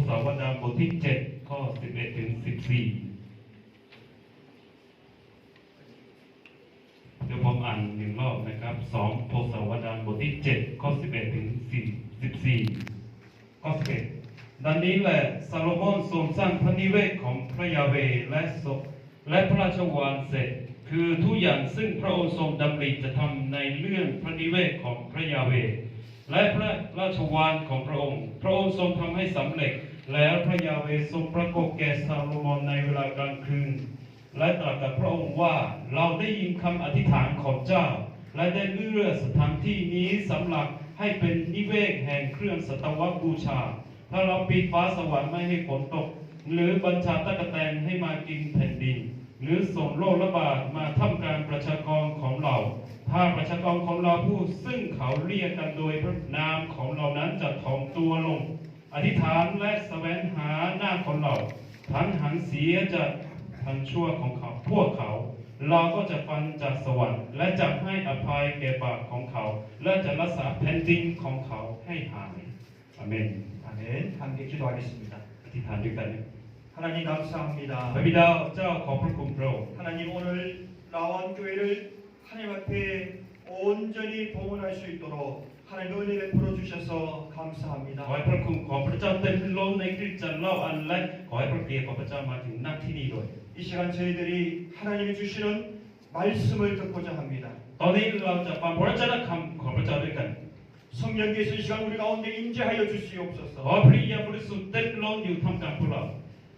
สาวดารบทที่7ข้อ11ถึง14เดี๋ยวผมอ่านหนึ่งรอบนะครับ2โทสาวดารบทที่7ข้อ11ถึง14ข้อ11ดังนี้แหละซาโลมอนทรงสร้างพระนิเวศของพระยาเวห์และพระราชวังเสร็จคือทุกอย่างซึ่งพระองค์ทรงดำริจะทำในเรื่องพระนิเวศของพระยาเวห์และพระราชวังของพระองค์ทรงทำให้สำเร็จแล้วพระยาเวห์ทรงปรากฏแก่ซาโลมอนในเวลากลางคืนและตรัสกับพระองค์ว่าเราได้ยินคำอธิษฐานของเจ้าและได้เลือกสถานที่นี้สำหรับให้เป็นนิเวศแห่งเครื่องสัตวบูชาถ้าเราปิดฟ้าสวรรค์ไม่ให้ฝนตกหรือบัญชาตะกแตนให้มากินแผ่นดินหรือส่งโรคระบาดมาท่ามกลางประชากรของเราถ้าประชากรของเราผู้ซึ่งเขาเรียกกันโดยพระนามของเรานั้นจะถ่อมตัวลงอธิษฐานและแสวงหาหน้าของเราทั้งหันเสียจากทางชั่วของเขาพวกเขาเราก็จะฟังจากสวรรค์และจะให้อภัยแก่บาปของเขาและจะรักษาแผ่นดินของเขาให้หายอาเมน 아멘. 함께 기도하겠습니다. อธิษฐานด้วยกัน 하나님 감사합니다. พระบิดาเจ้าขอบพระคุณพระองค์ 하나님 오늘 라완 교회를 하나님 앞에 온전히 봉헌할 수 있도록 하나님 은혜 베풀어 주셔서 ขอ 감사합니다. ให้พระคุณของพระเจ้าเต็มล้นในคริสตจักรเราอันและขอให้พระเกียรติของพระเจ้ามาถึงณที่นี้ด้วย 이 시간 저희들이 하나님이 주시는 말씀을 듣고자 합니다. ตอนนี้เราจะฟังพระเจ้าคำของพระเจ้าด้วยกัน 성령께서 이 시간 우리 가운데 임재하여 ขอ 주시옵소서. พระยาบริสุทธิ์เต็มล้นอยู่ท่ามกลางพวกเรา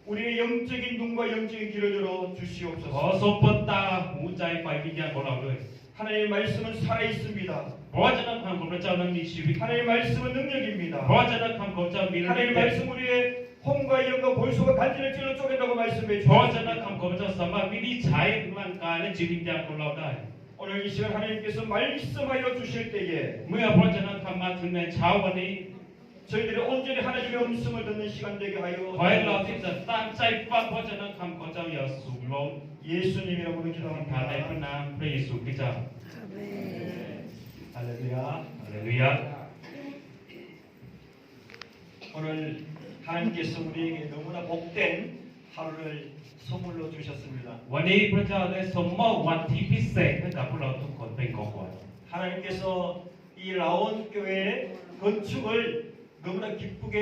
우리의 영적인 눈과 영적인 귀를 열어 ขอ 주시옵소서. ทรงเปิดตาหูใจไฟวิญญาณของเราด้วย 하나님의 말씀은 살아 있습니다. พระเจ้าคำของพระเจ้านั้นมีชีวิต 하나님의 말씀은 พระ 능력입니다. เจ้าคำของพระเจ้ามีฤทธิ์ 하나님의 말씀 우리의 혼과 영과 골수와 간질을 찔러 쪼갠다고 말씀해 พระเจ้า 주셨습니다. คำของพระเจ้าสามารถวินิจฉัยร่างกายและจิตวิญญาณของเราได้ 오늘 이 시간 하나님께서 말씀하여 주실 때에 เมื่อพระเจ้าคำมาถึงในเช้าวันนี้ 저희들이 온전히 하나님의 음성을 듣는 시간 되게 ขอ 하여 ให้เราที่จะตั้งใจฟังพระเจ้าคำของเจ้าอย่างสูงล้น 예수님 이름으로 ฐานในพระ 기도합니다. นามพระเยซูคริสต์เจ้า 할렐루야. ฮาเลลูยา 오늘 하나님께서 우리에게 너무나 복된 하루를 선물로 주셨습니다. วันนี้พระเจ้าได้ทรงมอบวันที่พิเศษให้กับพวกเราทุกคนเป็นของขวัญ 하나님께서 이 라온 교회 건축을 너무나 기쁘게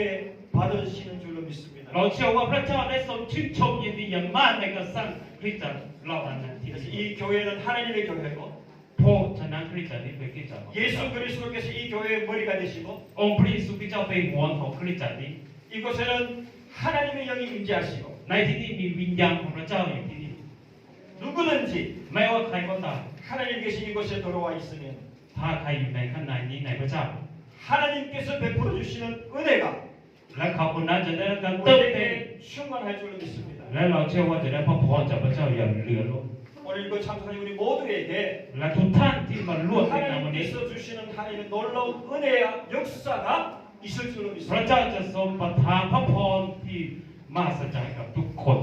받으시는 줄로 믿습니다. เราเชื่อว่าพระเจ้าได้ทรงชื่นชมยินดีอย่างมากในการสร้างคริสตจักรเราอันนั้นที่ 그래서 ดี 이 교회는 하나님의 교회고 เพราะฉะนั้นคริสตจักรนี้เป็นคริสตจักรของพระ 예수 เจ้า 그리스도께서 이 교회의 머리가 되시고 องค์พระเยซูคริสต์เจ้าเป็นหัวของคริสตจักรนี้ 이곳에는 하나님의 영이 임재하시고 ในที่นี้มีวิญญาณของพระเจ้าอยู่ที่นี่ 누구든지 ไม่ว่าใครก็ตาม 하나님 계신 이곳에 들어와 있으면 ถ้าใครอยู่ในข้างในนี้ในพระเจ้า 하나님께서 베풀어 주시는 은혜가 และเขาคนนั้นจะได้รับการเติมเต็ม 우리에게 충만할 줄로 믿습니다. และเราเชื่อว่าจะได้พระพรจากพระเจ้าอย่างเหลือล้น 오늘 이곳 참석하신 우리 모두에게 และทุกท่านที่มาร่วมในงานวันนี้ 하나님께서 주시는 하나님의 놀라운 은혜와 역사가 있을 줄로 พระ 믿습니다. เจ้าจะทรงประทานพระพรที่มหัศจรรย์กับทุกคน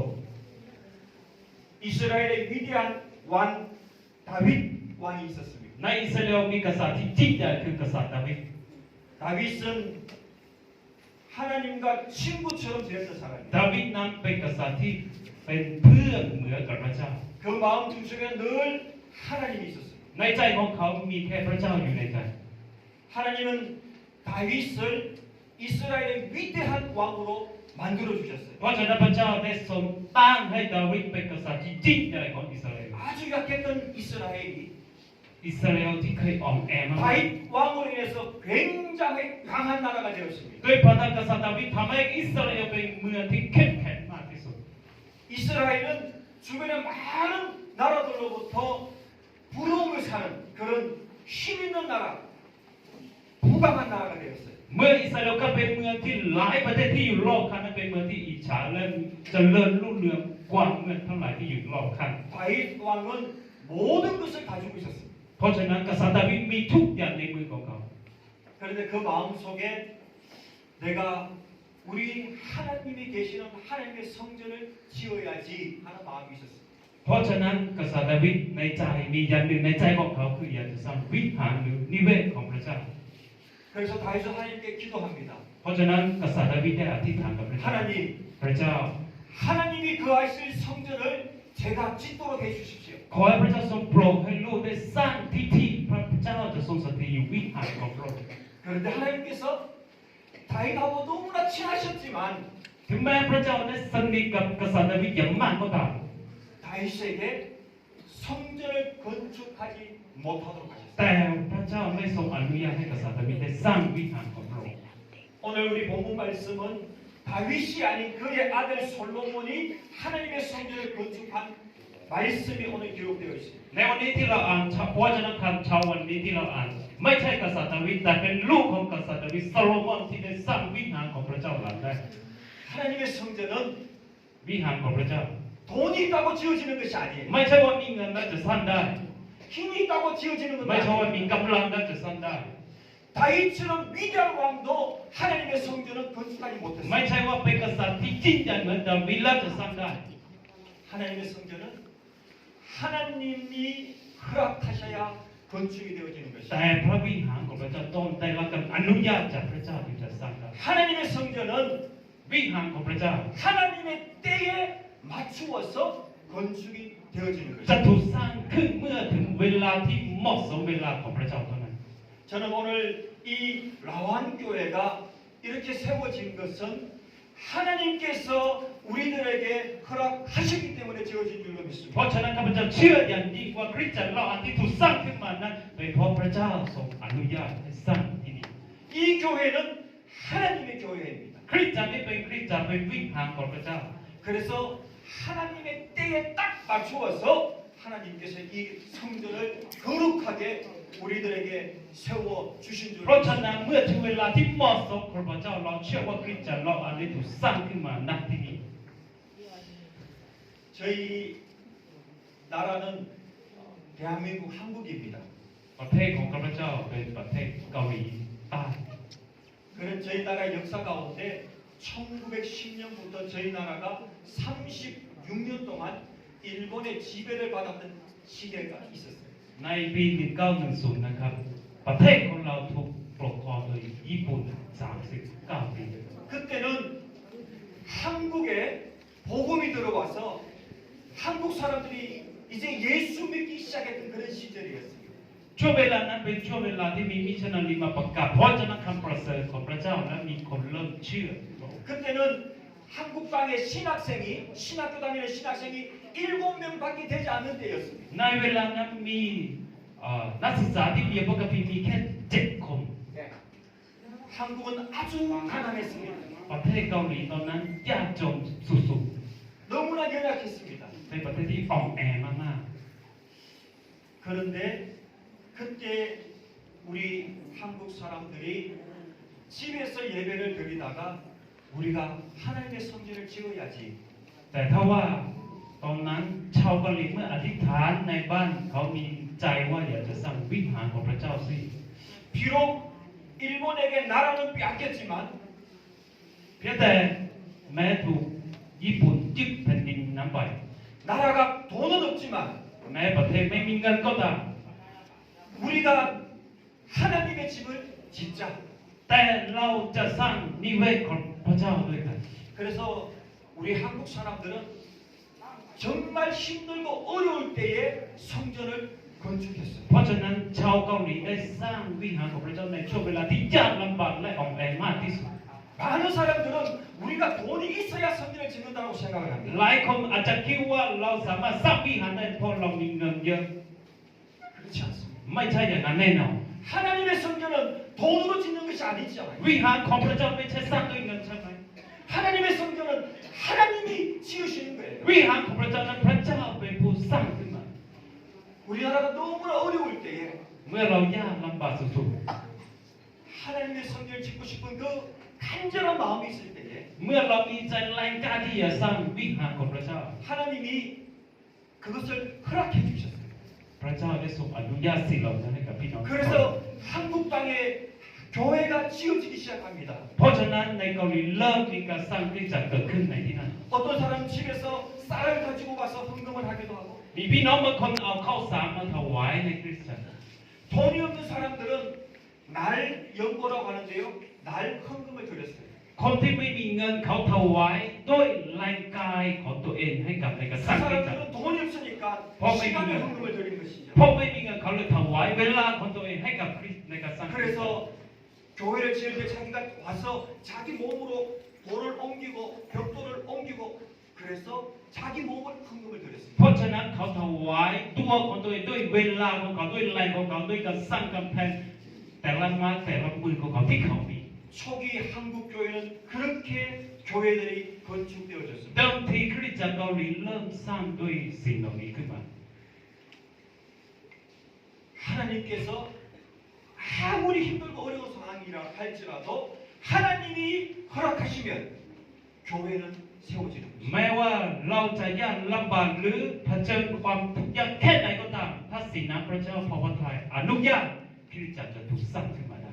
이스라엘의 위대한 왕 다윗 왕이 있었습니다. ในอิสราเอลมีกษัตริย์ที่ยิ่งใหญ่คือกษัตริย์ดาวิด 다윗은 하나님과 친구처럼 지냈던 사람입니다. ดาวิดนั้นเป็นกษัตริย์ที่เป็นเพื่อนเหมือนกับพระเจ้า 그 마음 중심에 늘 하나님이 있었습니다. ในใจของเขามีแค่พระเจ้าอยู่ในใจ 하나님은 다윗을 이스라엘의 위대한 왕으로 만들어 주셨어요. เพราะฉะนั้นพระเจ้าได้ทรงตั้งให้ดาวิดเป็นกษัตริย์ที่ยิ่งใหญ่ของอิสราเอล 아주 약했던 이스라엘이 อิสราเอลที่เคยอ่อนแอมาก 다윗 왕으로 인해서 굉장히 강한 나라가 되었습니다. ด้วยพระนามกษัตริย์ดาวิดทำให้อิสราเอลเป็นเมืองที่เข้มแข็งมากที่สุด 이스라엘은 주변의 많은 나라들로부터 부러움을 사는 그런 힘 있는 나라, 부강한 나라가 되었어요. เมื่ออิสราเอลก็เป็นเมืองที่หลายประเทศที่อยู่รอบข้างนั้นเป็นเมืองที่อิจฉาและเจริญรุ่งเรืองกว่าเมืองทั้งหลายที่อยู่รอบข้าง 다윗 왕은 모든 것을 가지고 있었습니다. เพราะฉะนั้นกษัตริย์ดาวิดมีทุกอย่างในมือของเขา 그런데 그 마음 속에 내가 우리 하나님이 계시는 하나님의 성전을 지어야지 하는 마음이 있었습니다. เพราะฉะนั้นกษัตริย์ดาวิดในใจมีอย่างหนึ่งในใจของเขาคืออยากจะสร้างวิหารหรือนิเวศของพระเจ้า 그래서 다윗은 하나님께 기도합니다. เพราะฉะนั้นกษัตริย์ดาวิดได้อธิษฐานกับพระเจ้า 하나님, พระเจ้า 하나님이 거하실 성전을 제가 짓도록 해주십시오. ขอให้พระเจ้าทรงโปรดให้ลูกได้สร้างที่ที่พระเจ้าจะทรงสถิตอยู่วิหารของพระองค์ 그런데 하나님께서 다윗하고 너무나 친하셨지만 ถึงแม้พระเจ้าได้สนิทกับกษัตริย์ดาวิดอย่างมากก็ตาม 다윗에게 성전을 건축하지 못하도록 하셨어요. แต่พระเจ้าไม่ทรงอนุญาตให้กษัตริย์ดาวิดได้สร้างวิหารของพระองค์ 오늘 우리 본문 말씀은 다윗이 아닌 그의 아들 솔로몬이 하나님의 성전을 건축한 말씀이 오늘 기록되어 있습니다. ในวันนี้ที่เราอ่านพระวจนะคำเช้าวันนี้ที่เราอ่านไม่ใช่กษัตริย์ดาวิดแต่เป็นลูกของกษัตริย์ดาวิดโซโลมอนที่ได้สร้างวิหารของพระเจ้าหลังแรก 하나님의 성전은 วิหารของพระเจ้า 돈이 있다고 지어지는 것이 아니에요. ไม่ใช่ว่ามีเงินแล้วจะสร้างได้ 힘이 있다고 지어지는 것도 ไม่ใช่ว่า 아니에요. มีกำลังแล้วจะสร้างได้ 다윗처럼 위대한 왕도 하나님의 성전을 건축하지 ไม่ 못했어요. ใช่ว่าเป็นกษัตริย์ที่ยิ่งใหญ่เหมือนดาวิดแล้วจะสร้างได้ 하나님의 성전은 하나님이 허락하셔야 건축이 되어지는 แต่ 것이에요. พระวิหารของพระเจ้าต้องได้รับการอนุญาตจากพระเจ้าถึงจะสร้างได้ 하나님의 성전은 วิหารของพระเจ้า 하나님의 때에 맞추어서 건축이 되어지는 จะ 것이에요. ถูกสร้างขึ้นเมื่อถึงเวลาที่เหมาะสมเวลาของพระเจ้าเท่านั้น 저는 오늘 이 라완 교회가 이렇게 세워진 것은 하나님께서 우리들에게 허락하시기 때문에 지어진 줄로 เพ 믿습니다. ราะฉะนั้นข้าพเจ้าเชื่ออย่างยิ่งว่าคริสตจักรเราอันที่ถูกสร้างขึ้นมานั้นเป็นเพราะพระเจ้าทรงอนุญาตให้สร้างที่นี่ 이 교회는 하나님의 교회입니다. คริสตจักรนี้เป็นคริสตจักรเป็นวิหารของพระเจ้า 그래서 하나님의 때에 딱 맞추어서 하나님께서 이 성전을 거룩하게 우리들에게 세워 주신 เพราะ 줄로 ฉะนั้นเมื่อถึงเวลาที่เหมาะสมของพระเจ้าเราเชื่อว่าคริสตจักรเราอันนี้ถูกสร้างขึ้นมาณที่นี้ 저희 나라는 대한민국 한국입니다. ประเทศของข้าพเจ้าเป็นประเทศเกาหลีใต้ 그런 저희 나라 역사 가운데 1910년부터 저희 나라가 36년 동안 일본의 지배를 받았던 시대가 있었어요. ในปี 1910 นะครับประเทศของเราถูกปกครองโดยญี่ปุ่น 39 ปี 그때는 한국에 복음이 들어와서 한국 사람들이 이제 예수 믿기 시작했던 그런 시절이었어요. ช่วงเวลานั้นเป็นช่วงเวลาที่มีมิชชันนารีมาประกาศเพราะฉะนั้นคำประเสริฐของพระเจ้าและมีคนเริ่มเชื่อ 그때는 한국 땅에 신학교 다니는 신학생이 7명밖에 되지 않는 때였습니다. ในเวลานั้นมีนักศึกษาที่เรียนพระคัมภีร์มีแค่7 คน 한국은 아주 가난했습니다. ประเทศเกาหลีตอนนั้นยากจนสุด 너무나 연약했습니다. ๆเป็นประเทศที่อ่อนแอมาก 그런데 그때 우리 한국 사람들이 집에서 예배를 드리다가 우리가 하나님의 성전을 지어야지. ๆแต่ถ้าว่าตอนนั้นชาวเกาหลีเมื่ออธิษฐานในบ้านเขามีใจว่าอยากจะสร้างวิหารของพระเจ้าสิ 비록 일본에게 나라는 뺏겼지만 เพียงแต่แม้ถูกญี่ปุ่นยึดแผ่นดินนั้นไป 나라가 돈은 없지만 แม้ประเทศไม่มีเงินก็ตาม 우리가 하나님의 집을 짓자. แต่เราจะสร้างนิเวศของพระเจ้าด้วยกัน 그래서 우리 한국 사람들은 정말 힘들고 어려울 때에 성전을 건축했어요. เพราะฉะนั้นชาวเกาหลีได้สร้างวิหารของพระเจ้าในช่วงเวลาที่ยากลำบากและอ่อนแอมากที่สุด 많은 사람들은 우리가 돈이 있어야 성전을 짓는다고 생각을 합니다. หลายคนอาจจะคิดว่าเราสามารถสร้างวิหารได้เพราะเรามีเงินเยอะ 그렇지 않습니다. ไม่ใช่อย่างนั้นแน่นอน 하나님의 성전은 돈으로 짓는 것이 아니잖아요. วิหารของพระเจ้าไม่ใช่สร้างด้วยเงินใช่ไหม 하나님의 성전은 하나님이 지으시는 거예요. วิหารของพระเจ้านั้นพระเจ้าเป็นผู้สร้างขึ้นมา 우리나라가 너무나 어려울 때에 เมื่อเรายากลำบากสุด 하나님의 성전을 짓고 싶은 그 간절한 마음이 있을 때에 ๆเมื่อเรามีใจแรงกล้าที่จะสร้างวิหารของพระเจ้า 하나님이 그것을 허락해 주셨어요. พระเจ้าได้ทรงอนุญาตสิ่งเหล่านั้นให้กับพี่น้อง 그래서 한국 땅에 교회가 지어지기 시작합니다. เพราะฉะนั้นในเกาหลีเริ่มมีการสร้างคริสตจักรเกิดขึ้นในที่นั้น 어떤 사람 집에서 쌀을 가지고 와서 헌금을 하기도 하고 มีพี่น้องบางคนเอาข้าวสารมาถวายในคริสตจักร 돈이 없는 사람들은 날 연고라고 하는데요. 날 헌금을 드렸어요. คนที่ไม่มีเงินเขาถวายด้วยแรงกายของตัวเองให้กับในการส 그 ร้างคริสตจักร 사람들은 돈이 없으니까 시간의 헌금을 드린 것이죠. เพราะไม่มีเงินเขาเลยถวายเวลาของตัวเองให้กับคริสต์ในการสร้างคริสตจักร 그래서 교회를 지을 때 자기가 와서 자기 몸으로 돌을 옮기고 벽돌을 옮기고 그래서 자기 몸을 헌금을 드렸습니다. เพราะฉะนั้นเขาถวายตัวของตัวเองด้วยเวลาของเขาด้วยแรงของเขาด้วยการสร้างกำแพงแต่ละไม้แต่ละมือของเขาที่เขามี 초기 한국 교회는 그렇게 교회들이 건축되어졌습니다. เดิมทีคริสตจักรเกาหลีเริ่มสร้างด้วยสิ่งเหล่านี้ขึ้นมา 하나님께서 아무리 힘들고 어려운 상황이라 할지라도 하나님이 허락하시면 교회는 세워지는 것입니다. แม้ว่าเราจะยากลำบากหรือเผชิญความทุกข์ยากแค่ไหนก็ตามถ้าสิ่งนั้นพระเจ้าพอพระทัยอนุญาตคริสตจักรจะถูกสร้างขึ้นมาได้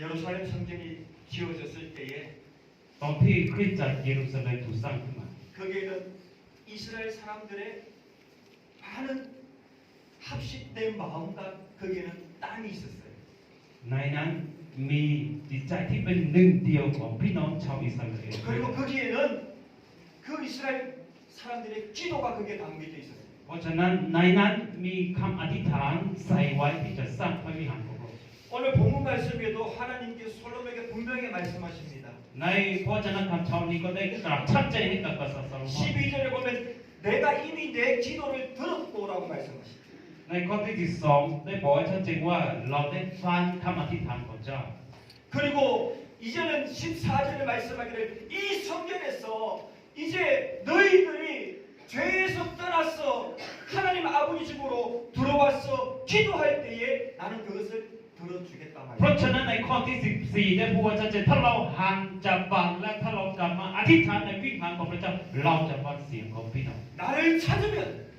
예루살렘 성전이 지어졌을 때에 ตอนที่คริสตจักรเยรูซาเล็มถูกสร้างขึ้นมา 거기에는 이스라엘 사람들의 많은 합식된 마음과 거기에는 땀이 있었어요. ในนั้นมีจิตใจที่เป็นหนึ่งเดียวของพี่น้องชาวอิสราเอล 그리고 거기에는 그 이스라엘 사람들의 기도가 거기에 담겨져 있었어요. เพราะฉะนั้นในนั้นมีคำอธิษฐานใส่ไว้ที่จะสร้างพระวิหารของเรา 오늘 본문 말씀에도 하나님께서 솔로몬에게 분명히 말씀하십니다. ในพระวจนะคำเช้านี้ก็ได้กล่าวชัดเจนให้กับกษัตริย์ซาโลมอน 12절에 보면 내가 이미 내 기도를 들었고라고 말씀하십니다. ในข้อที่12ได้บอกไว้ชัดเจนว่าเราได้ฟังคำอธิษฐานของเจ้า 그리고 이제는 14절에 말씀하기를 이 성전에서 이제 너희들이 죄에서 떠나서 하나님 아버지 집으로 들어와서 기도할 때에 나는 그것을 들어주겠다 เพราะ 말이에요. ฉะนั้นในข้อที่14ได้พูดว่าชัดเจนถ้าเราห่างจากบาปและถ้าเรากลับมาอธิษฐานในวิหารของพระเจ้าเราจะฟังเสียงของพี่น้อง 나를 찾으면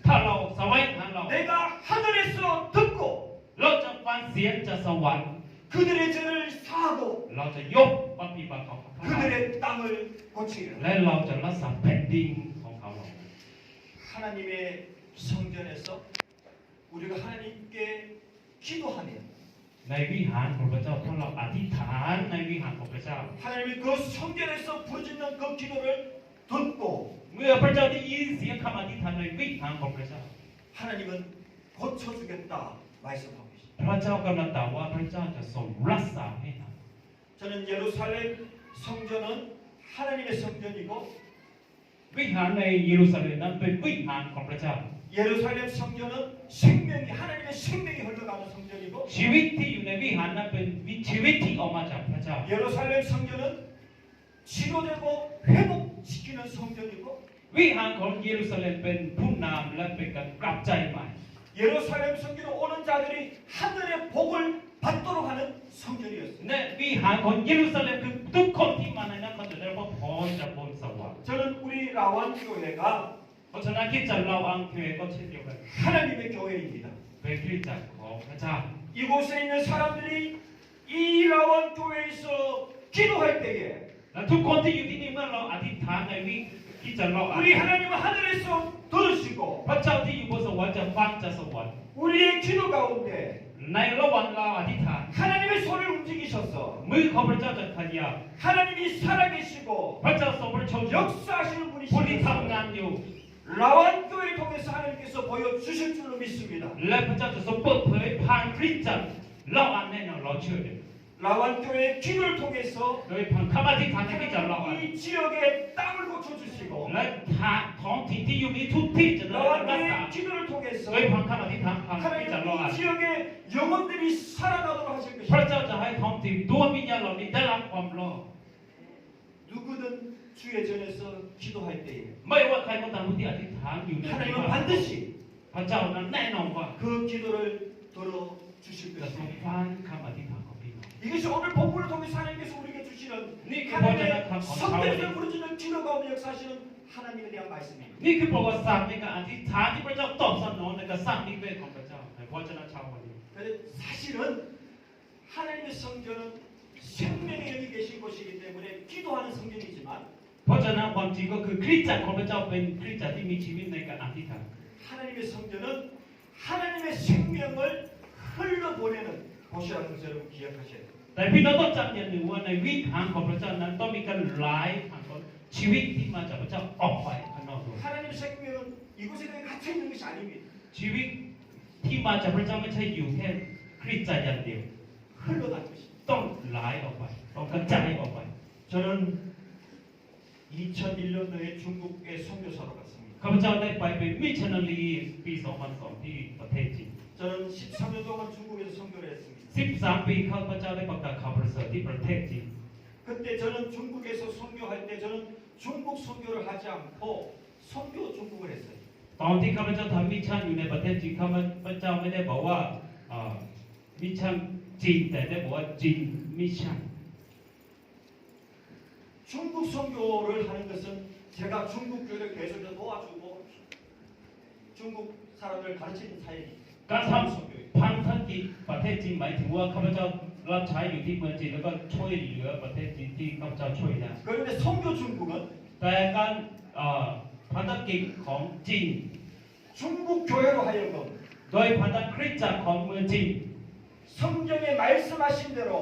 ถ้าเราแสวงหาเรา 내가 하늘에서 듣고 เราจะฟังเสียงจากสวรรค์ 그들의 죄를 사하고 เราจะยกความผิดบาปของเขา 그들의 땅을 고치리라. และเราจะรักษาแผ่นดินของเขา 하나님의 성전에서 우리가 하나님께 기도하면 ในวิหารของพระเจ้าถ้าเราอธิษฐานในวิหารของพระเจ้า 하나님이 그 성전에서 부르짖는 그 기도를 듣고 เมื่อพระเจ้าได้ยินเสียงคำอธิษฐานในวิหารของพระเจ้า 하나님은 고쳐주겠다 말씀하고 계십니다. พระเจ้ากำลังตรัสว่าพระเจ้าจะทรงรักษาให้เรา 저는 예루살렘 성전은 하나님의 성전이고 วิหารในเยรูซาเล็มนั้นเป็นวิหารของพระเจ้า 예루살렘 성전은 생명이 하나님의 생명이 흘러가는 성전이고 ชีวิตที่อยู่ในวิหารนั้นเป็นชีวิตที่ออกมาจากพระเจ้า 예루살렘 성전은 치료되고 회복시키는 성전이고 วิหารของเยรูซาเล็มเป็นผู้นำและเป็นการกลับใจใหม่ 예루살렘 성전에 오는 자들이 하늘의 복을 받도록 하는 성전이었습니다. ในวิหารของเยรูซาเล็มคือทุกคนที่มาในนั้นเขาจะได้รับพรจากบนสวรรค์ 저는 우리 라완 교회가 เพราะฉะนั้นคริสตจักรเราอังเคก็เช่นเดียวกัน 하나님의 교회입니다. เป็นคริสตจักรของพระเจ้า 이곳에 있는 사람들이 이 라완 교회에서 기도할 때에 และทุกคนที่อยู่ที่นี่เมื่อเราอธิษฐานในวิคริสตจักรเรา 우리 하나님은 하늘에서 들으시고 พระเจ้าที่อยู่บนสวรรค์จะฟังจากสวรรค์ 우리의 기도 가운데 ในระหว่างเราอธิษฐาน 하나님의 손을 움직이셔서 มือของพระเจ้าจะขยับ 하나님이 살아계시고 พระเจ้าทรงพระชนม์ 역사하시는 ผู้ที่ 분이시면서 ทำงานอยู่ 라완 교회를 통해서 하나님께서 보여주실 줄로 믿습니다. และพระเจ้าจะทรงเปิดเผยผ่านคริสตจักรเราอันแน่นอนเราเชื่อเลย 라완 교회의 기도를 통해서 โดยผ่านคำอธิษฐานในคริสตจักรเราอัน 이 지역의 땅을 고쳐주시고 และท้องถิ่นที่อยู่นี้ทุกที่จะได้รับ 라완 รักษา 교회의 기도를 통해서 โดยผ่านคำอธิษฐานผ่านคริสตจักรเราอั 하나님 น 이 지역의 영혼들이 살아나도록 하실 พระ 것입니다. เจ้าจะให้ท้องถิ่นดวงวิญญาณเหล่านี้ได้รับความรอด 누구든 주의 전에서 기도할 때에 ไม่ว่าใครก็ตามผู้ที่อธิษฐานอยู่ใน 하나님은 บ้าน 반드시 พระเจ้านั้นแน่นอนว่า 그 기도를 들어주실 จะทรง 것입니다. ฟังคำอธิษฐานของพี่น้อง 이것이 오늘 본문을 통해서 하나님께서 우리에게 주시는 네, 그 하나님의 번역한 성대에서 부르짖는 기도 가운데 역사하시는 하나님에 대한 말씀입니다. นี่คือประวัติศาสตร์ในการอธิษฐานที่พระเจ้าตอบสนองในการสร้างนิเวศของพระเจ้าในพระวจนะเช้าวันนี้ 근데 사실은 하나님의 성전은 생명의 영이 계신 곳이기 때문에 기도하는 성전이지만 เพราะฉะนั้นความจริงก็คือคริสตจักรของพระเจ้าเป็นคริสตจักรที่มีชีวิตในการอธิษฐาน 하나님의 성전은 하나님의 생명을 흘러보내는 곳이라는 것을 여러분 기억하셔야 돼요. แต่พี่น้องต้องจำอย่างหนึ่งว่าในวิถีทางของพระเจ้านั้นต้องมีการไล่ทางของชีวิตที่มาจากพระเจ้าออกไปข้างนอกด้วย 하나님 생명은 이곳에 그냥 갇혀 있는 것이 아닙니다. ชีวิตที่มาจากพระเจ้าไม่ใช่อยู่แค่คริสตจักรอย่างเดียว 흘러간 것입니다. ต้องไล่ออกไปต้องกระจายออกไป 저는 2001년도에 중국에 선교사로 갔습니다. ข้าพเจ้าได้ไปเป็นมิชชันนารีปี 2002 ที่ประเทศจีน 저는 13년 동안 중국에서 선교를 했습니다. 13 ปีข้าพเจ้าได้ประกาศข่าวประเสริฐที่ประเทศจีน 그때 저는 중국에서 선교할 때 저는 중국 선교를 하지 않고 선교 중국을 했어요. ตอนที่ข้าพเจ้าทำมิชชั่นอยู่ในประเทศจีนข้าพเจ้าไม่ได้บอกว่ามิชชั่นจีนแต่ได้บอกว่าจีนมิชชั่น 중국 선교를 하는 것은 제가 중국 교회를 계속해서 도와주고 중국 사람들 가르치는 사역이 การทำพันธกิจประเทศจีนหมายถึงว่าข้าพเจ้ารับใช้อยู่ที่เมืองจีนแล้วก็ช่วยเหลือประเทศจีนที่ข้าพเจ้าช่วยได้ 그런데 선교 중국은 แต่การพันธกิจของจีน 중국 교회로 하여금 โดยพันธคริสตจักรของเมืองจีน 성경에 말씀하신 대로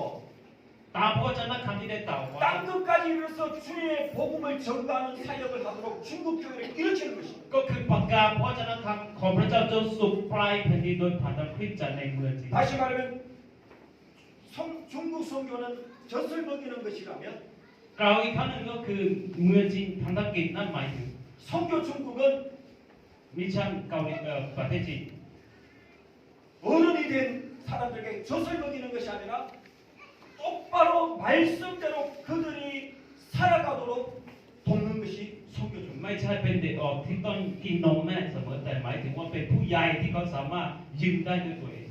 ตามพระวจนะคำที่ได้กล่าวไว้ 땅 끝까지 이르러서 주의 복음을 전가하는 사역을 하도록 중국 교회를 일으키는 것입니다. ก็คือประกาศพระวจนะคำของพระเจ้าจนสุดปลายแผ่นดินโดยพันธคริสตจักรในเมืองจีน 다시 말하면 중국 선교는 젖을 먹이는 것이라면 กล่าวอีกครั้งหนึ่งก็คือเมืองจีนพันธกิจนั่นหมายถึง 선교 중국은 มิชชั่นเกาหลีประเทศจีน 어른이 된 사람들에게 젖을 먹이는 것이 아니라 똑바로 말씀대로 그들이 살아가도록 돕는 것이 선교 중국. ไม่ใช่เป็นเด็กออกที่ต้องกินนมแม่เสมอแต่หมายถึงว่าเป็นผู้ใหญ่ที่เขาสามารถยืนได้ด้วยตัวเอง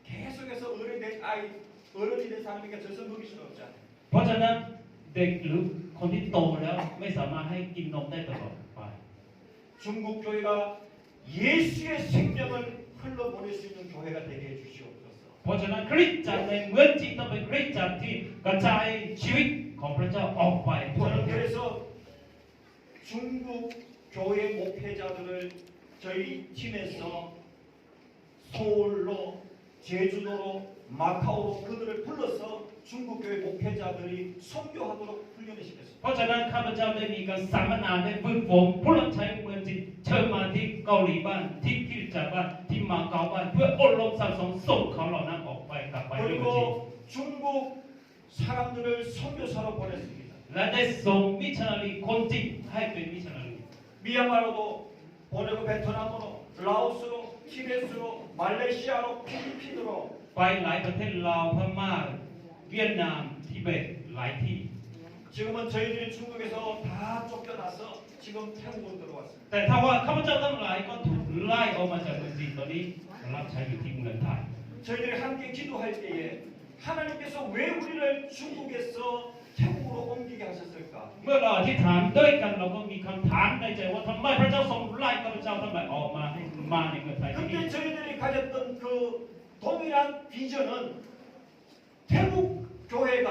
계속해서 어른이 된 사람에게 젖을 먹일 수는 없잖아요. เพราะฉะนั้นเด็กหรือคนที่โตแล้วไม่สามารถให้กินนมได้ตลอดไป 중국 교회가 예수의 생명을 흘러보낼 수 있는 교회가 되게 해주시옵소서. เพราะฉะนั้นคริสตจักรในเมืองจีนต้องเป็นคริสตจักรที่กระจายชีวิตของพระเจ้าออกไปทั่วประ 저는 เทศ 그래서 중국 교회 목회자들을 저희 팀에서 서울로 제주도로 마카오로 그들을 불러서 중국 교회 목회자들이 선교하도록 훈련을 시켰습니다. เพราะฉะนั้นข้าพเจ้าได้มีการสัมมนาได้ฝึกฝนผู้รับใช้เมืองจีนเชิญมาที่เกาหลีบ้านที่คริสตจักรบ้านที่มาเก๊าบ้านเพื่ออบรมสั่งสอนส่งเขาเหล่านั้นออกไปกลับไปด้วยเมืองจีน 그리고 중국 사람들을 선교사로 보냈습니다. และได้ส่งมิชชันนารีคนจีนให้เป็นมิชชันนารี 미얀마로도 보내고 베트남으로 라오스로 티베트로 말레이시아로 필리핀으로 ไปหลายประเทศลาวพม่าเวียดนามทิเบตหลายที่ 지금은 저희들이 중국에서 다 쫓겨나서 지금 태국으로 들어왔습니다. แต่ถ้าว่าข้าพเจ้าทั้งหลายก็ถูกไล่ออกมาจากเมืองจีนตอนนี้รับใช้อยู่ที่เมืองไทย 저희들이 함께 기도할 때에 하나님께서 왜 우리를 중국에서 태국으로 옮기게 하셨을까? เมื่อเราอธิษฐานด้วยกันเราก็มีคำถามในใจว่าทำไมพระเจ้าทรงไล่ข้าพเจ้าทำไมออกมาให้มาในเมืองไทยที่นี่ 그때 저희들이 가졌던 그 동일한 비전은 태국 교회가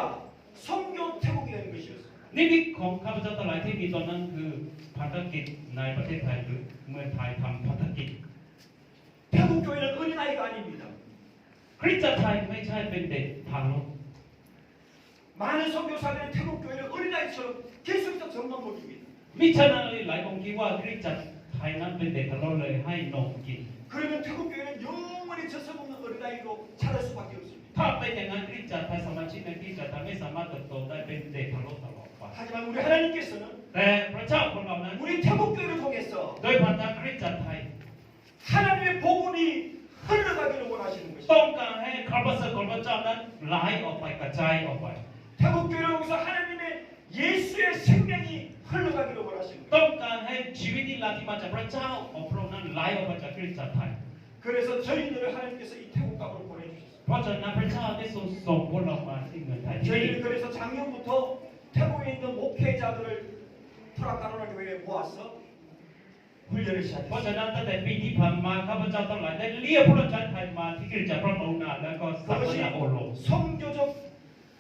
선교 태국이 되는 것이었습니다. นิมิตของข้าพเจ้าทั้งหลายที่มีตอนนั้นคือพันธกิจในประเทศไทยหรือเมืองไทยทำพันธกิจ 태국 교회는 어린아이가 아닙니다. คริสตจักรไทยไม่ใช่เป็นเด็กทารก 많은 선교사들이 태국 교회를 어린아이처럼 계속해서 젖만 먹입니다. มิชชันนารีหลายคนคิดว่าคริสตจักรไทยนั้นเป็นเด็กทารกเลยให้นมกิน 그러면 태국 교회는 영원히 젖을 먹는 어린아이로 자랄 수밖에 없습니다. ถ้าเป็นอย่างนั้นคริสตจักรไทยสมาชิกในคริสตจักรไทยไม่สามารถเติบโตได้เป็นเด็กทารกตลอดไป 하지만 우리 하나님께서는 แต่พระเจ้าของเรานั้น 우리 태국 교회를 통해서 โดยพันธคริสตจักรไทย 하나님의 복음이 흘러가기를 원하시는 ต้อ 것입니다. งการให้ข่าวประเสริฐของพระเจ้านั้นไหลออกไปกระจายออกไป 태국 교회를 통해서 하나님의 예수의 생명이 흘러가기를 원하시는 것입니다. ต้องการให้ชีวิตที่หลั่งที่มาจากพระเจ้าของพระองค์นั้นไหลออกมาจากคริสตจักรไทย 그래서 저희들을 하나님께서 이 태국 땅으로 보내주셨습니다. เพราะฉะนั้นพระเจ้าได้ทรงส่งพวกเรามาที่เมืองไทยที่นี่ 저희들이 그래서 작년부터 태국에 있는 목회자들을 프라카로나 교회에 모아서 훈련을 เพราะ 시작했습니다. ฉะนั้นตั้งแต่ปีที่ผ่านมาข้าพเจ้าทั้งหลายได้เรียกผู้รับใช้ไทยมาที่คริสตจักรพระองค์นั้นแล้วก็สัมมนาอบรม 성교적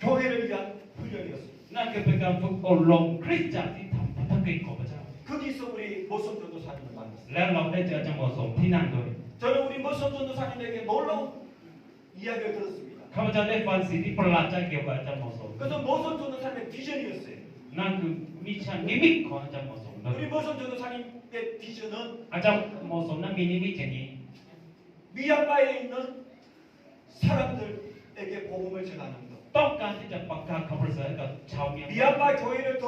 교회를 위한 훈련이었습니다. นั่นคือเป็นการฝึกอบรมคริสตจักรที่ทำพันธกิจของพระเจ้า 거기서 우리 모선 전도사님을 만났습니다. แล้วเราได้เจออาจารย์เหมาะสมที่นั่นด้วย 저는 우리 모선 전도사님에게 놀라운 이야기를 들었습니다. ข้าพเจ้าได้ฟังสิ่งที่ประหลาดใจเกี่ยวกับอาจารย์เหมาะสม 그것은 머선 전도사님의 비전이었어요. นั่นคือมิชชั่นนิมิตของอาจารย์เหมาะสม 우리 머선 전도사님의 비전은 อาจารย์เหมาะสมนั้นมีนิมิตอย่างนี้ 미얀마에 있는 사람들에게 복음을 전하는 것. ต้องการที่จะประกาศข่าวประเสริฐให้กับชาวเมียนมา 미얀마 교회를 더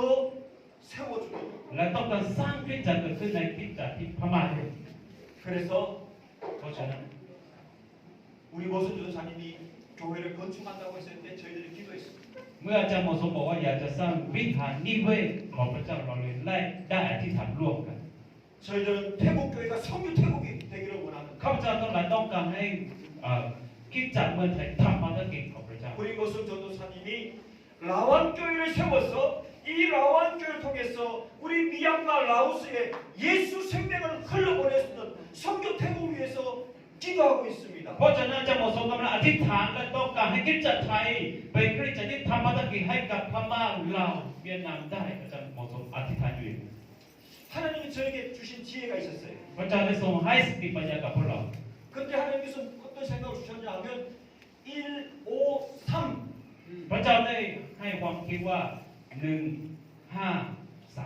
세워주고 และต้องการสร้างคริสตจักรเกิดขึ้นในคริสตจักรที่พม่าด้วย 그래서 เพราะฉะนั้น 우리 머선 전도사님이 교회를 건축한다고 했을 때 저희들이 기도했습니다. เมื่ออาจารย์เหมาะสมบอกว่าอยากจะสร้างวิหารนิเวศของพระเจ้าเราเลยได้อธิษฐานร่วมกัน 저희들은 태국 교회가 성유 태국이 되기를 원합니다. ข้าพเจ้าทั้งหลายต้องการให้คริสตจักรเมืองไทยทำภารกิจของพระเจ้า 우리 머선 전도사님이 라완 교회를 세워서 이 라완 교회를 통해서 우리 미얀마 라오스에 예수 생명을 흘러보냈던 성교 태국 위해서 기도하고 있습니다. เพราะฉะนั้นอาจารย์เหมาะสมกำลังอธิษฐานและต้องการให้คริสตจักรไทยเป็นคริสตจักรที่ทำภารกิจให้กับพม่าลาวเวียดนามได้อาจารย์เหมาะสมอธิษฐานอยู่ 하나님이 저에게 주신 지혜가 있었어요. พระเจ้าได้ทรงให้สติปัญญากับพวกเรา 근데 하나님께서 어떤 생각을 주셨냐 하면 1, 5, 3 พระเจ้าได้ให้ความคิดว่า1 5 3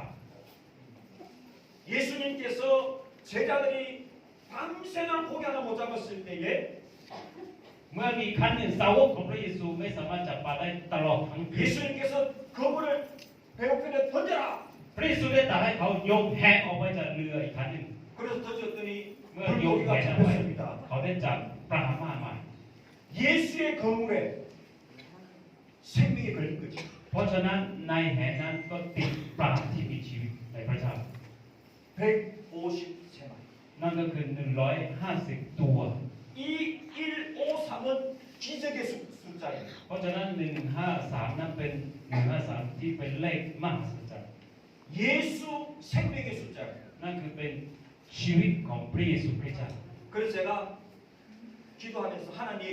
예수님께서 제자들이 밤새도록 고기 하나 못 잡았을 때에 เมื่อมีครั้งหนึ่งสาวกของพระเยซูไม่สามารถจับปลาได้ตลอดทั้งคืน 예수님께서 그물을 배고픈데 던져라. พระเยซูได้ตรัสให้เขายกแหออกไปจากเรืออีกครั้งหนึ่ง 그래서 던졌더니 เมื่อยกแห 물고기가 เอาไว้ 잡혔습니다. เขาได้จับปลามาใหม่ 예수의 그물에 생명이 걸린 거죠. เพราะฉะนั้นในแหนั้นก็ติดปลาที่มีชีวิตในพระเจ้า 153마리. นั่นก็คือ150 ตัว 이 153은 기적의 숫자예요. เพราะฉะนั้น153นั้นเป็น153ที่เป็นเลขมหัศจรรย์ 예수 생명의 숫자예요. นั่นคือเป็นชีวิตของพระเยซูคริสต์เจ้า 그래서 제가 기도하면서 하나님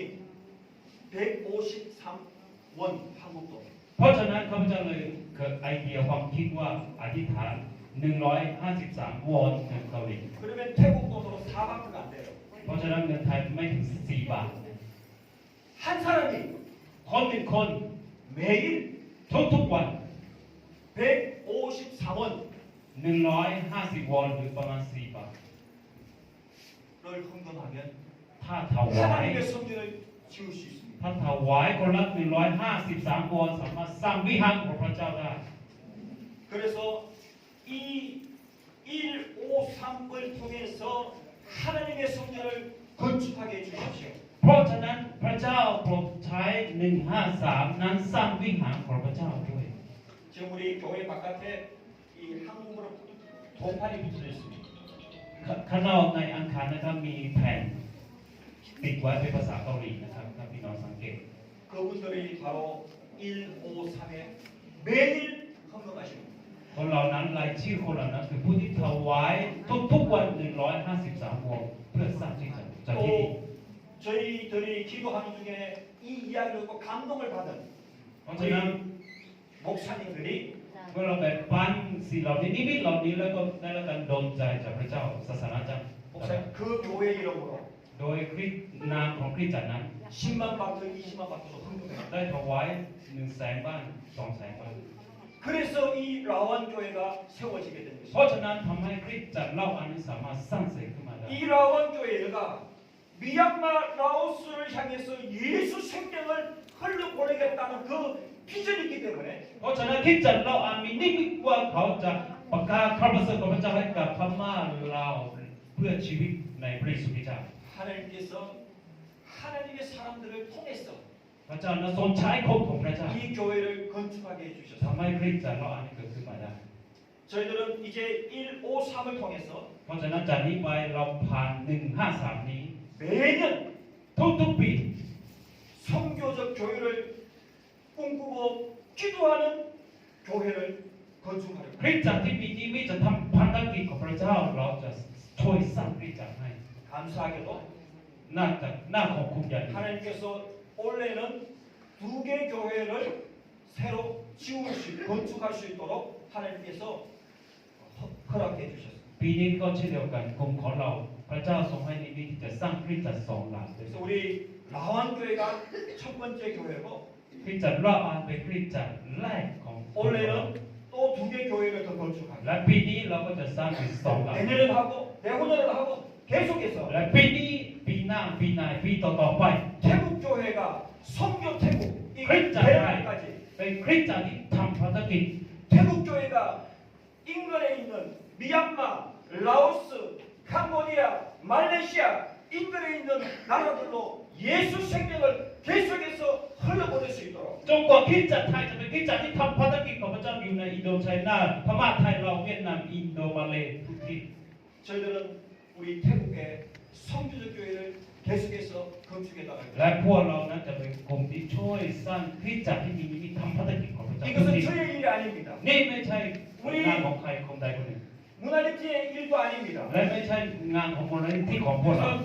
153원 한국 돈. เพราะฉะนั้นข้าพเจ้าเลยเกิดไอเดียความคิดว่าอธิษฐาน153 วอนเงินเกาหลี 그러면 태국 돈으로 4바트가 안 돼요. เพราะฉะนั้นเงินไทยไม่ถึง4 บาท 한 사람이 คนหนึ่งคน 매일 ทุกๆวัน 153원을 150 วอนหรือประมาณ4 บาท 헌금하면 ถ้าถวาย 하나님의 성전을 지을 수 있습니다. ถ้าถวายคนละ153 วอนสามารถสร้างวิหารของพระเจ้าได้ 그래서 이 153을 통해서 하나님의 성전을 건축하게 해주십시오. เพราะฉะนั้นพระเจ้าโปรดใช้153นั้นสร้างวิหารของพระเจ้าด้วย 지금 우리 교회 바깥에 이 한국어로 동판이 붙여져 있습니다. ข้างนอกในอังคารนะครับมีแผ่นติดไว้เป็นภาษาเกาหลีนะครับถ้าพี่น้องสังเกต 그분들이 바로 153에 매일 헌금하십니다. คนเหล่านั้นรายชื่อคนเหล่านั้นคือผู้ที่ถวายทุกๆวัน153 วอนเพื่อสร้างที่จากที่นี่ 또 저희들이 기도하는 중에 이 이야기를 듣고 감동을 받은 เพราะฉะนั้น 목사님들이 เมื่อเราแบ่งปันสิ่งเหล่านี้นิมิตเหล่านี้แล้วก็ได้รับการดลใจจากพระเจ้าศาสนาจักร 목사님 그 교회 이름으로 โดยคริสต์นามของคริสตจักรนั้น 10만 바트, 20만 바트도 헌금해요. ได้ถวาย100,000 บ้าน 200,000 บ้าน 그래서 이 라완 교회가 세워지게 된 เพราะ 것입니다. ฉะนั้นทำให้คริสตจักรเล่าอันนี้สามารถสร้างเสร็จขึ้นมาได้ 이 라완 교회가 미얀마 라오스를 향해서 예수 생명을 흘려보내겠다는 그 비전이 있기 때문에 เพราะฉะนั้นคริสตจักรเล่าอันมีนิมิตว่าเขาจะประกาศข่าวประเสริฐของพระเจ้าให้กับพม่าลาวเพื่อชีวิตในพระเยซูคริสต์เจ้า 하나님께서 하나님의 사람들을 통해서 พระเจ้านั้นทรงใช้คนของพระเจ้า 이 교회를 건축하게 해주셔서 ทำให้คริสตจักรเล่าอันนี้เกิดขึ้นมาได้ 저희들은 이제 153을 통해서 เพราะฉะนั้นจากนี้ไปเราผ่าน153นี้ 매년 ทุกๆปี 성교적 교회를 꿈꾸고 기도하는 교회를 건축하려고 คริสตจักรที่มีนิมิตจะทำพันธกิจของพระเจ้าเราจะช่วยสร้างคริสตจักรให้ 감사하게도 น่าขอบคุณอย่างยิ่ง 하나님께서 올해는 2개 교회를 새로 지을 수 건축할 수 있도록 하나님께서 허락해 주셨습니다. ปีนี้ก็เช่นเดียวกันกลุ่มของเราพระเจ้าทรงให้นิมิตที่จะสร้างคริสตจักร2 หลังด้วย 그래서 우리 라완교회가 첫 번째 교회고 คริสตจักรรอบอันเป็นคริสตจักรแรกของ 올해는 또 두 개 교회를 더 건축합니다. และปีนี้เราก็จะสร้างอีก2หลัง 내년을 하고 내후년을 하고 계속해서 และปีนี้ปีหน้าปีไหนปีต่อๆไป 태국 교회가 선교 태국 이 그랬잖아요. 베트남까지 เป็นคริสตจักรที่ทำภารกิจ 태국 교회가 인근에 있는 미얀마, 라오스, 캄보디아, 말레이시아 인근에 있는 나라들로 예수 생명을 계속해서 흘러보낼 수 있도록 จงกว่าคริสตจักรไทยจะเป็นคริสตจักรที่ทำภารกิจของพระเจ้าอยู่ในอินโดไชน่าพม่าไทยเราวเวียดนามอินโดมาเลย์ทุกที่ 저희들은 우리 태국의 성교적 교회를 계속해서 건축해 나갈 และ 거예요. พวกเรานั้นจะเป็นกลุ่มที่ช่วยสร้างคริสตจักรที่มีนิมิตทำภารกิจของพระเจ้าทุก 이것은 ที่ 저의 일이 아닙니다. นี่ไม่ใช่งานของใครคนใดคนหนึ่ง 문화재의 일도 아닙니다. และไม่ใช่งานของมูลนิธิของพวกเรา 그것은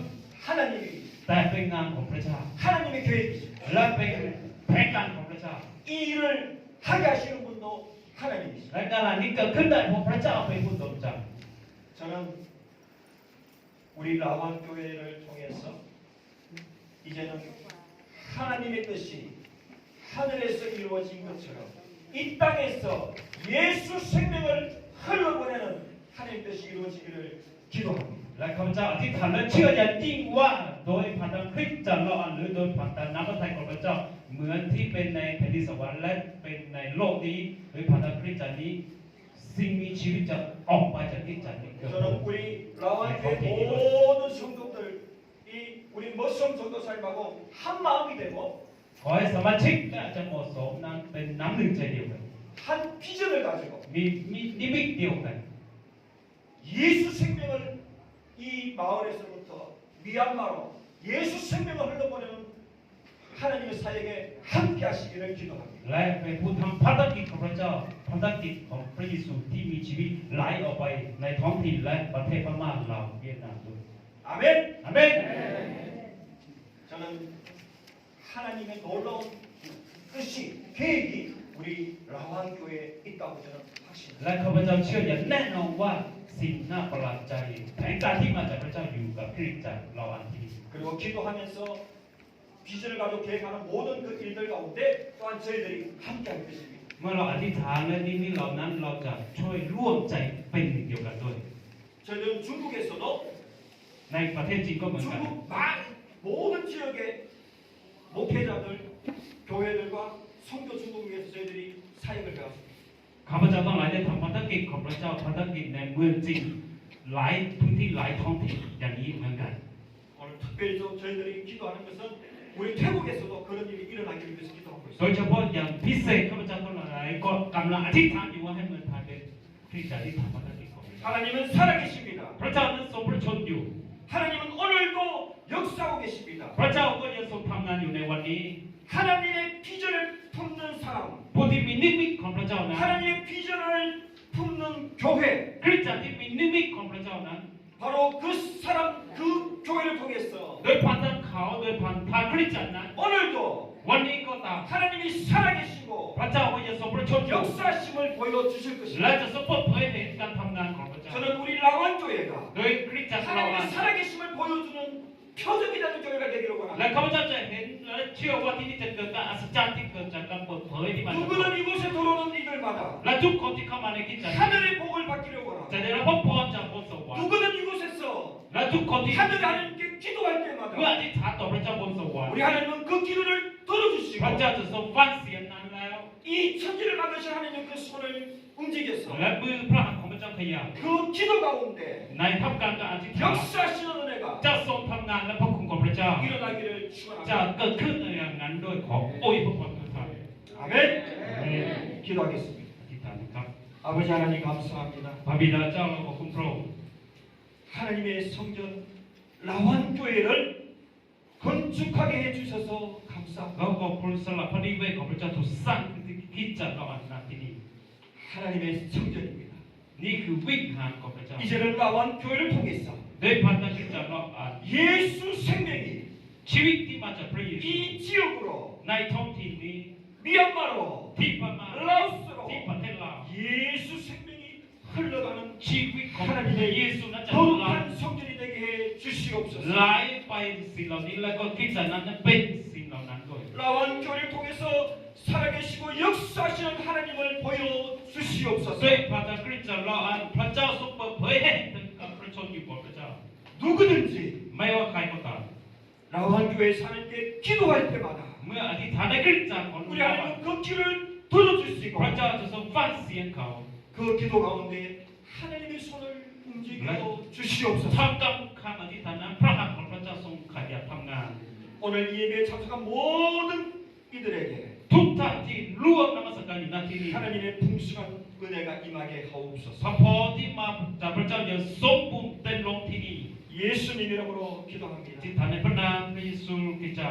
하나님이 แต่เป็นงานของพระเจ้า 하나님의 계획이십니다. และเป็นแผนการของพระเจ้า 이 일을 하게 하시는 분도 하나님이십니다. และการนี้เกิดขึ้นได้เพราะพระเจ้าเป็นผู้ทรงจ 저는 우리 라완 교회를 통해서 이제는 하나님의 뜻이 하늘에서 이루어진 것처럼 이 땅에서 예수 생명을 흘러보내는 하나님의 뜻이 이루어지기를 기도합니다. และข้าพเจ้าอธิษฐานและเชื่ออย่างยิ่งว่าโดยผ่านทางคริสตจักรเราอ่านหรือโดยผ่านทางน้ำพระทัยของพระเจ้าเหมือนที่เป็นในแผ่นดินสวรรค์และเป็นในโลกนี้โดยผ่านทางคริสตจักรนี้สิ่งมีชีวิตจะออกไปจากคริสตจักรนี้เกิด 저는 우리 라완교회 모든 성도들 이 우리 머썸 전도사님하고 한 마음이 되고 ขอให้สมาชิกและจะเหมาะสมนั้นเป็นน้ำหนึ่งใจเดียวกัน 한 비전을 가지고 มีนิมิตเดียวกัน 예수 생명을 이 마을에서부터 미얀마로 예수 생명을 흘러보내는 하나님의 사역에 함께 하시기를 기도합니다. และเป็นผู้ทำภารกิจของพระเจ้าภารกิจของพระเยซูที่มีชีวิตไหลออกไปในท้องถิ่นและประเทศพม่าลาวเวียดนามด้วย 아멘. อาเมน 저는 하나님의 놀라운 뜻이 계획이 우리 라완교회에 있다고 저는 확신합니다. และข้าพเจ้าเชื่ออย่างแน่นอนว่าสิ่งน่าประหลาดใจแผนการที่มาจากพระเจ้าอยู่กับคริสตจักรเราอันที่นี้ 그리고 기도하면서 비전을 가지고 계획하는 모든 그 일들 가운데 또한 저희들이 함께할 것입니다. เมื่อเราอธิษฐานและนิมิตเหล่านั้นเราจะช่วยร่วมใจเป็นหนึ่งเดียวกันด้วย 저희들은 중국에서도 ในประเทศจีนก็เหมือนกัน 중국 모든 지역의 목회자들, 교회들과 성교 중국을 위해서 저희들이 사역을 배웠습니다. ข้าพเจ้าต้องหลายได้ทำภารกิจของพระเจ้าภารกิจในเมืองจีนหลายพื้นที่หลายท้องถิ่นอย่างนี้เหมือนกัน 오늘 특별히 저희들이 기도하는 것은 우리 태국에서도 그런 일이 일어나기 위해서 기도하고 โดย 있습니다. เฉพาะอย่างพิเศษข้าพเจ้าต้องหลายก็กำลังอธิษฐานอยู่ว่าให้เมืองไทยเป็นที่จะที่ทำภารกิจของพระเจ้า 하나님은 살아계십니다. พระเจ้านั้นทรงพระชนอยู่ 하나님은 오늘도 역사하고 계십니다. พระเจ้าก็ยังทรงทำงานอยู่ในวันนี้ 하나님의 비전을 품는 사람, ผู้ที่มีนิมิตของพระเจ้านั้น 하나님의 비전을 품는 교회, คริสตจักรที่มีนิมิตของพระเจ้านั้น 바로 그 사람, 그 교회를 통해서 โดยผ่านทางเขาโดยผ่านทางคริสตจักรนั้น 오늘도 วันนี้ก็ตาม 하나님이 살아계시고 พระเจ้าก็ยังทรงพระชนอยู่ 역사심을 보여주실 และ 것입니다. จะทรงเปิดเผยเห็นการทำงานของพระเจ้า 저는 우리 라완교회가 โดยคริสตจักรเรานั้น 하나님의 살아계심을 보여주는 표적이 되는 교회가 되기를 และ 원합니다. ข้าพเจ้าจะเห็นและเชื่อว่าที่นี่จะเกิดการอัศจรรย์ที่เกิดจากการเปิดเผยที่มาจากพระเจ้า 누구는 이곳에 들어오는 이들마다 และทุกคนที่เข้ามาในคริสตจักร 하늘의 복을 받기를 จะ 원합니다. ได้รับพระพรจากบนสวรรค์ 누구는 이곳에서 และทุกคนที่ 하늘 하나님께 기도할 เมื่อ 때마다 อธิษฐานต่อพระเจ้าบนสวรรค์ 우리 하나님은 그 기도를 พระ 들어주시고 เจ้าจะทรงฟังเสียงนั้นแล้ว 이 천지를 만드신 하나님의 그 손을 움직여서 และมือพระหัตถ์ของพระเจ้าขยับ 그 기도 가운데 ในท่ามกลางการอธิษฐาน 역사하시는 은혜가 จะทรงทำงานและพระคุณของพระเจ้า 일어나기를 จะ 축원합니다. เกิดขึ้นในอย่างนั้นด้วยขอโอยพระพรทุกท่าน 아멘. 기도하겠습니다. อธิษฐานนะครับ 아버지 하나님 감사합니다. พระบิดาเจ้าเราขอบคุณพระองค์ 하나님의 성전 라완 교회를 건축하게 해주셔서 감사합니다. เราขอบคุณสำหรับพระนิเวศของพระเจ้าถูกสร้างขึ้นที่คริสตจักรเราอันนาที่นี่ 하나님의 성전입니다. นี่คือวิหารของพระเจ้า 이제는 라완 교회를 통해서 โดยพันธกิจจากเราอ่าน 예수 생명이 ชีวิตที่มาจากพระเยซู 이 지역으로 ในท้องถิ่นนี้ 미얀마로 ที่พม่า 라오스로 ที่ประเทศลาว 예수 생명이 흘러가는 ชีวิตของพระเยซูนั้นจะไหล 거룩한 성전이 되게 해 주시옵소서. ไหลไป สิ่งเหล่านี้แล้วก็คริสตจักรนั้นเป็นสิ่งเหล่านั้นด้วย 라완교회를 통해서 살아계시고 역사하시는 하나님을 보여주시옵소서. ด้วยพระเจ้าคริสตจักรเราอันพระเจ้าทรงเปิดเผยให้ถึงกับประชนอยู่บนพระเจ้า 누구든지 ไม่ว่าใครก็ตาม 라완교회에 사는 때 기도할 때마다 เมื่ออธิษฐานในคริสตจักรของ 우리 เรา 하나님 그 기도를 들어주시고 พระเจ้าจะทรงฟังเสียงเขา 그 기도 가운데 하나님의 손을 움직여 주시옵소서. ท่ามกลางคำอธิษฐานนั้นพระหัตถ์ของพระเจ้าทรงขยับทำงาน 오늘 이 예배에 참석한 모든 이들에게 ทุกท่านที่ร่วมนมัสการอยู่ณที่นี้ 하나님의 풍성한 은혜가 임하게 พ 하옵소서. ระพรที่มาจากพระเจ้าอย่างสมบูรณ์เต็มล้นที่นี่ 예수님 이름으로 기도합니다. อธิษฐานในพระนามพระเยซูคริสต์เจ้า